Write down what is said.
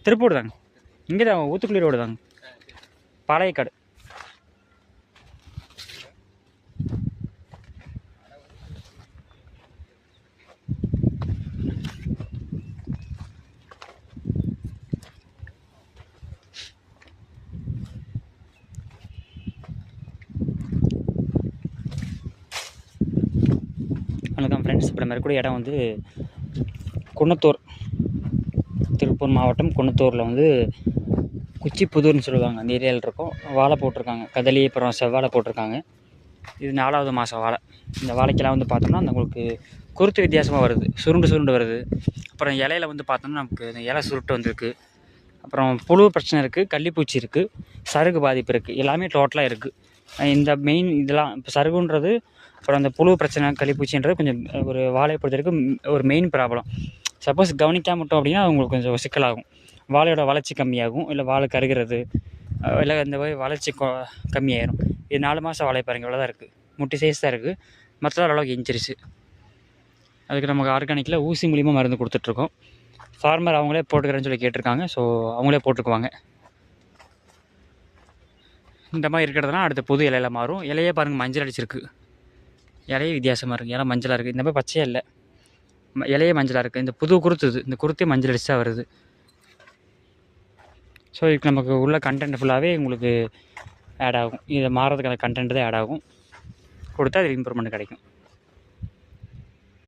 திருப்பூர் தாங்க. இங்கே தான் ஊத்துக்குளி ரோடு தாங்க, பாளையக்காடு. வணக்கம் ஃப்ரெண்ட்ஸ். இப்போ நம்ம இருக்கக்கூடிய இடம் வந்து குன்னத்தூர், திருப்பூர் மாவட்டம் குன்னத்தூரில் வந்து குச்சிப்புதூர்னு சொல்லுவாங்க. அந்த ஏரியாவில் இருக்கும். வாழை போட்டிருக்காங்க, கதலி அப்புறம் செவ்வாழை போட்டிருக்காங்க. இது 4வது மாதம் வாழை. இந்த வாழைக்கெல்லாம் வந்து பார்த்தோம்னா அந்த உங்களுக்கு குருத்து வித்தியாசமாக வருது, சுருண்டு வருது. அப்புறம் இலையில வந்து பார்த்தோம்னா நமக்கு இந்த இலை சுருட்டு வந்திருக்கு. அப்புறம் புழு பிரச்சனை இருக்குது, கள்ளிப்பூச்சி இருக்குது, சருகு பாதிப்பு இருக்குது, எல்லாமே டோட்டலாக இருக்குது. இந்த மெயின் இதெல்லாம் இப்போ சருகுன்றது, அப்புறம் அந்த புழு பிரச்சனை, கள்ளிப்பூச்சின்றது கொஞ்சம் ஒரு வாழையை பொறுத்த வரைக்கும் ஒரு மெயின் ப்ராப்ளம். சப்போஸ் கவனிக்காம விட்டோம் அப்படின்னா உங்களுக்கு கொஞ்சம் சிக்கலாகும். வாழையோட வளர்ச்சி கம்மியாகும், இல்லை வாழை கருகிறது, இல்லை இந்த மாதிரி வளர்ச்சி கம்மியாயிரும். இது 4 மாதம் வாழை பாருங்கள், இவ்வளோ தான் இருக்குது. முட்டி சைஸ் தான் இருக்குது, மற்ற அளவுக்கு இன்ச்சிருச்சு. அதுக்கு நமக்கு ஆர்கானிக்கில் ஊசி மூலிமா மருந்து கொடுத்துட்ருக்கோம். ஃபார்மர் அவங்களே போட்டுக்கிறேன்னு சொல்லி கேட்டிருக்காங்க. ஸோ அவங்களே போட்டுக்குவாங்க. இந்த மாதிரி இருக்கிறதுனா அடுத்த புது இலையில மாறும். இலையே பாருங்கள் மஞ்சள் அடிச்சிருக்கு, இலையே வித்தியாசமாக இருக்குது. இலை மஞ்சளாக இருக்குது, இந்த மாதிரி பச்சையாக இல்லை, இலையே மஞ்சளாக இருக்குது. இந்த புது குருத்து, இந்த குருத்தே மஞ்சள் அடிச்சு தான் வருது. ஸோ இதுக்கு நமக்கு உள்ள கண்டென்ட் ஃபுல்லாகவே உங்களுக்கு ஆட் ஆகும். இதை மாறதுக்கான கண்டென்ட் தான் ஆட் ஆகும். கொடுத்தா அது இம்ப்ரூவ்மெண்ட் கிடைக்கும்.